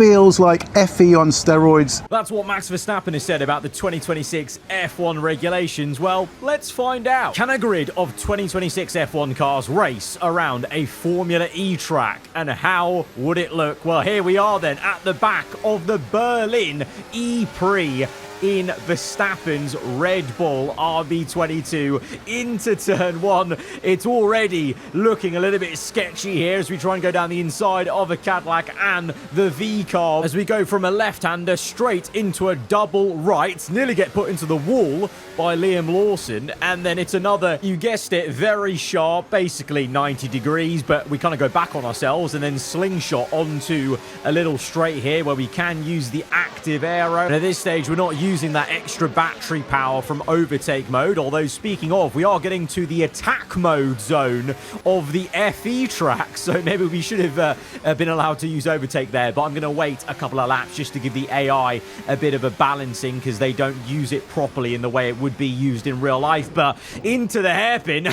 feels like FE on steroids. That's what Max Verstappen has said about the 2026 F1 regulations. Well, let's find out. Can a grid of 2026 F1 cars race around a Formula E track? And how would it look? Well, here we are then at the back of the Berlin E-Prix in Verstappen's Red Bull RB22 into turn one. It's already looking a little bit sketchy here as we try and go down the inside of a Cadillac and the V-car as we go from a left-hander straight into a double right. Nearly get put into the wall by Liam Lawson, and then it's another, you guessed it, very sharp, basically 90 degrees, but we kind of go back on ourselves and then slingshot onto a little straight here where we can use the active aero. And at this stage, we're not using that extra battery power from overtake mode, although speaking of, we are getting to the attack mode zone of the FE track, so maybe we should have been allowed to use overtake there, but I'm going to wait a couple of laps just to give the AI a bit of a balancing because they don't use it properly in the way it would be used in real life. But into the hairpin,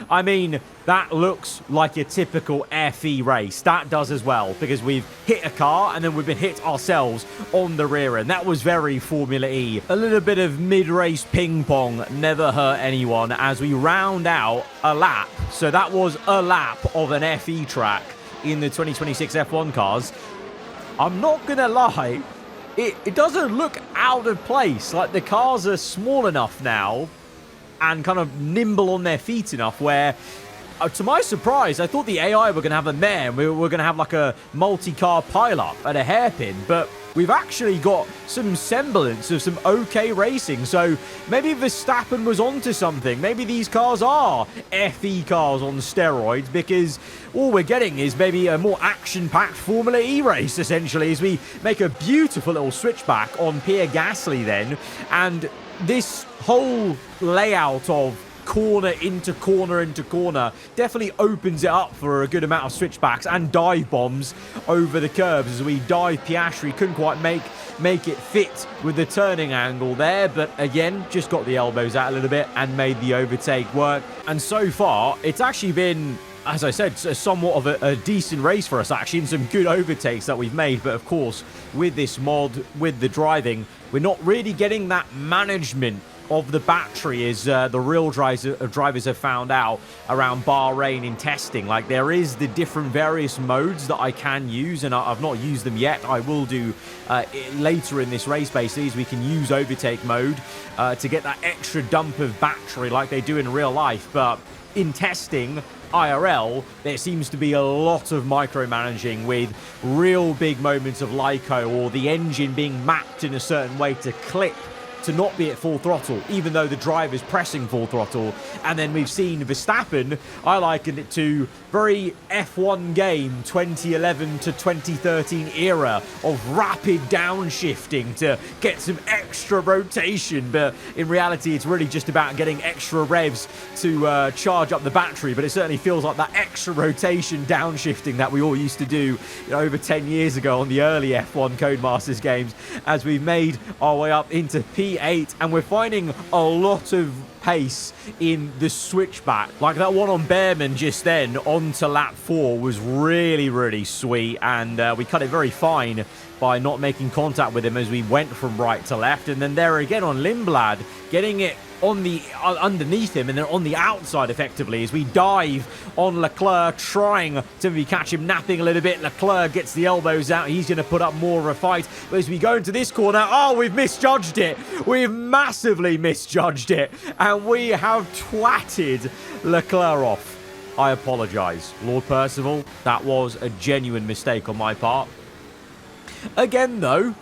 I mean, that looks like a typical FE race. That does as well, because we've hit a car and then we've been hit ourselves on the rear end. That was very Formula E. A little bit of mid-race ping-pong never hurt anyone as we round out a lap. So that was a lap of an FE track in the 2026 F1 cars. I'm not going to lie, it doesn't look out of place. Like, the cars are small enough now and kind of nimble on their feet enough where, to my surprise, I thought the AI were going to have a mare and we were going to have like a multi-car pile-up at a hairpin, but we've actually got some semblance of some okay racing. So maybe Verstappen was onto something. Maybe these cars are FE cars on steroids, because all we're getting is maybe a more action-packed Formula E race, essentially, as we make a beautiful little switchback on Pierre Gasly then. And this whole layout of corner into corner into corner definitely opens it up for a good amount of switchbacks and dive bombs over the curbs as we dive Piastri. Couldn't quite make it fit with the turning angle there, but again, just got the elbows out a little bit and made the overtake work. And so far, it's actually been, as I said, somewhat of a decent race for us, actually, and some good overtakes that we've made. But of course, with this mod, with the driving, we're not really getting that management of the battery as the real drivers have found out around Bahrain in testing. Like, there is the different various modes that I can use, and I've not used them yet. I will do later in this race, basically, as we can use overtake mode to get that extra dump of battery like they do in real life. But in testing, IRL, there seems to be a lot of micromanaging with real big moments of LICO or the engine being mapped in a certain way to clip to not be at full throttle, even though the driver's pressing full throttle. And then we've seen Verstappen, I liken it to very F1 game 2011 to 2013 era of rapid downshifting to get some extra rotation. But in reality, it's really just about getting extra revs to charge up the battery. But it certainly feels like that extra rotation downshifting that we all used to do, you know, over 10 years ago on the early F1 Codemasters games, as we've made our way up into P8, and we're finding a lot of pace in the switchback. Like that one on Behrman just then onto lap 4 was really, really sweet, and we cut it very fine by not making contact with him as we went from right to left. And then there again on Lindblad, getting it on the underneath him and then on the outside effectively as we dive on Leclerc, trying to maybe catch him napping a little bit. Leclerc gets the elbows out. He's going to put up more of a fight. But as we go into this corner, oh, we've misjudged it. We've massively misjudged it. And we have twatted Leclerc off. I apologise, Lord Percival. That was a genuine mistake on my part. Again, though,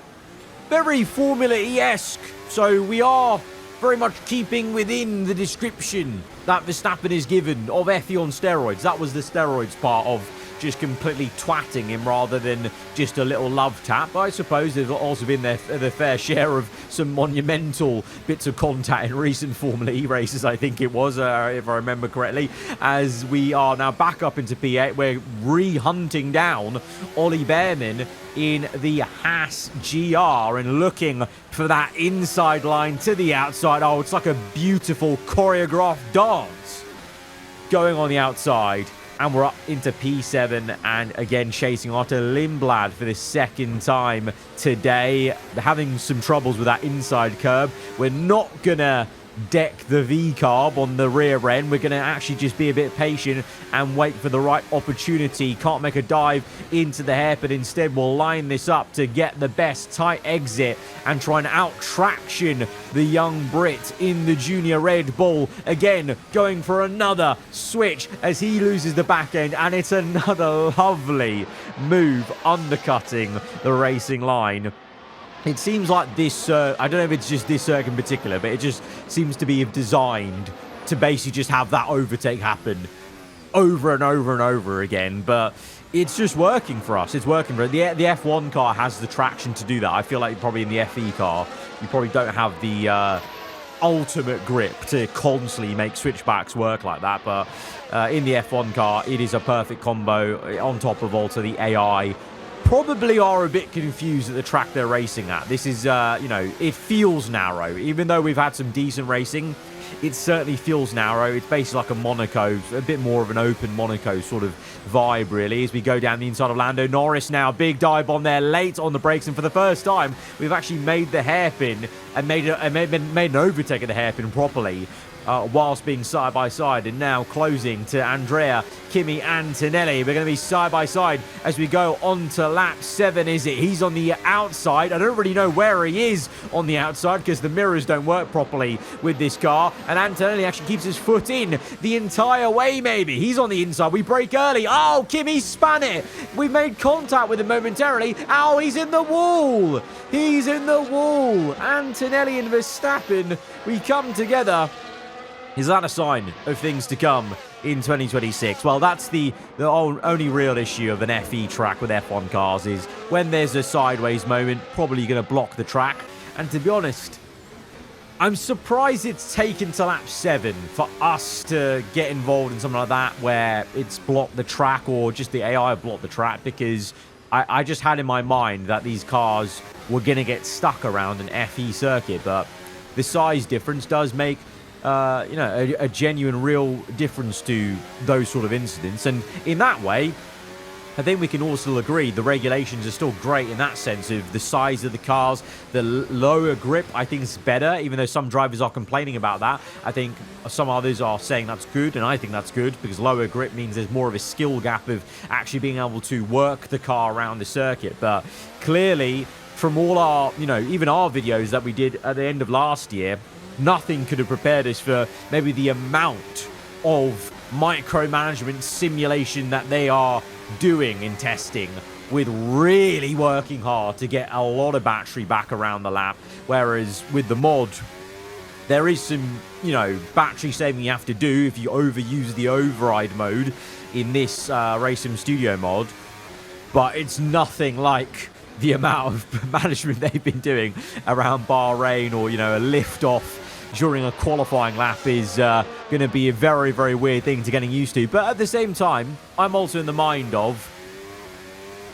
very Formula E-esque. So we are very much keeping within the description that Verstappen is given of FE on steroids. That was the steroids part of just completely twatting him rather than just a little love tap. But I suppose there's also been the fair share of some monumental bits of contact in recent Formula E races, I think it was, if I remember correctly. As we are now back up into P8, we're re-hunting down Ollie Behrman in the Haas GR and looking for that inside line to the outside. Oh, it's like a beautiful choreographed dance going on the outside. And we're up into P7 and again chasing after Lindblad for the second time today. Having some troubles with that inside curb. We're not going to deck the V-carb on the rear end. We're going to actually just be a bit patient and wait for the right opportunity. Can't make a dive into the hairpin. Instead, we'll line this up to get the best tight exit and try and out-traction the young Brit in the Junior Red Bull. Again, going for another switch as he loses the back end, and it's another lovely move undercutting the racing line. It seems like this, I don't know if it's just this circuit in particular, but it just seems to be designed to basically just have that overtake happen over and over and over again. But it's just working for us. It's working for the F1 car has the traction to do that. I feel like probably in the FE car, you probably don't have the ultimate grip to constantly make switchbacks work like that. But in the F1 car, it is a perfect combo. On top of also the AI probably are a bit confused at the track they're racing at. This is, you know, it feels narrow. Even though we've had some decent racing, it certainly feels narrow. It's basically like a Monaco, a bit more of an open Monaco sort of vibe, really, as we go down the inside of Lando Norris now. Big dive on there, late on the brakes, and for the first time, we've actually made the hairpin and made an overtake of the hairpin properly. Whilst being side by side, and now closing to Andrea, Kimi Antonelli. We're going to be side by side as we go on to lap 7, is it? He's on the outside. I don't really know where he is on the outside because the mirrors don't work properly with this car, and Antonelli actually keeps his foot in the entire way, maybe. He's on the inside. We brake early. Oh, Kimi span it. We made contact with him momentarily. Oh, he's in the wall. He's in the wall. Antonelli and Verstappen, we come together. Is that a sign of things to come in 2026? Well, that's the only real issue of an FE track with F1 cars is when there's a sideways moment, probably going to block the track. And to be honest, I'm surprised it's taken to lap 7 for us to get involved in something like that where it's blocked the track or just the AI blocked the track, because I just had in my mind that these cars were going to get stuck around an FE circuit. But the size difference does make you know, a genuine, real difference to those sort of incidents. And in that way, I think we can all still agree the regulations are still great in that sense of the size of the cars. The lower grip, I think, is better, even though some drivers are complaining about that. I think some others are saying that's good, and I think that's good because lower grip means there's more of a skill gap of actually being able to work the car around the circuit. But clearly, from all our, you know, even our videos that we did at the end of last year, nothing could have prepared us for maybe the amount of micromanagement simulation that they are doing in testing, with really working hard to get a lot of battery back around the lap. Whereas with the mod, there is some, you know, battery saving you have to do if you overuse the override mode in this Racing Studio mod. But it's nothing like the amount of management they've been doing around Bahrain, or, you know, a lift off during a qualifying lap is going to be a very, very weird thing to getting used to. But at the same time, I'm also in the mind of,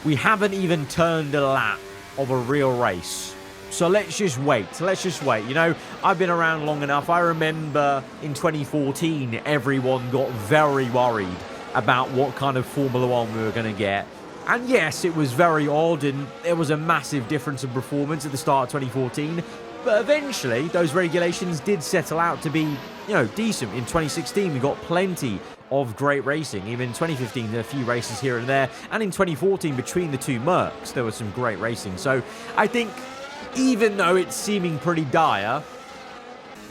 we haven't even turned a lap of a real race. So let's just wait. You know, I've been around long enough. I remember in 2014, everyone got very worried about what kind of Formula One we were going to get. And yes, it was very odd, and there was a massive difference in performance at the start of 2014. But eventually, those regulations did settle out to be, you know, decent. In 2016, we got plenty of great racing. Even in 2015, a few races here and there. And in 2014, between the two Mercs, there was some great racing. So I think, even though it's seeming pretty dire,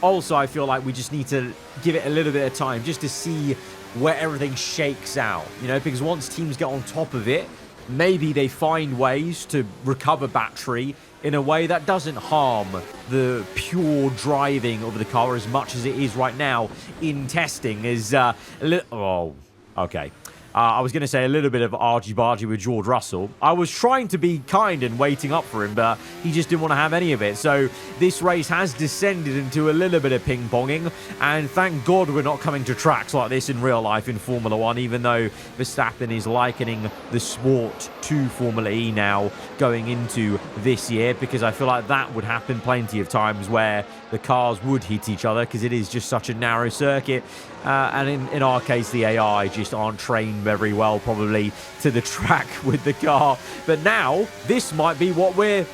also I feel like we just need to give it a little bit of time just to see where everything shakes out. You know, because once teams get on top of it, maybe they find ways to recover battery in a way that doesn't harm the pure driving of the car as much as it is right now in testing. Is oh, okay. I was going to say a little bit of argy-bargy with George Russell. I was trying to be kind and waiting up for him, but he just didn't want to have any of it. So this race has descended into a little bit of ping-ponging, and thank God we're not coming to tracks like this in real life in Formula 1, even though Verstappen is likening the sport to Formula E now going into this year, because I feel like that would happen plenty of times where the cars would hit each other because it is just such a narrow circuit. And in our case, the AI just aren't trained very well probably to the track with the car. But now, this might be what we're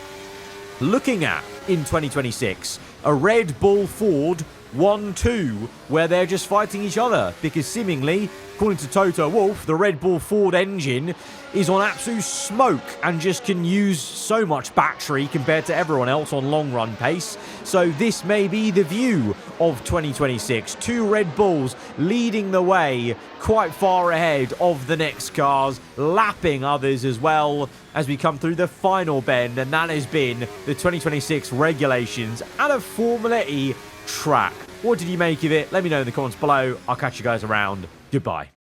looking at in 2026. A Red Bull Ford 1-2, where they're just fighting each other, because seemingly, according to Toto Wolff, the Red Bull Ford engine is on absolute smoke and just can use so much battery compared to everyone else on long run pace. So this may be the view of 2026. Two Red Bulls leading the way quite far ahead of the next cars, lapping others as well as we come through the final bend, and that has been the 2026 regulations at a Formula E track. What did you make of it? Let me know in the comments below. I'll catch you guys around. Goodbye.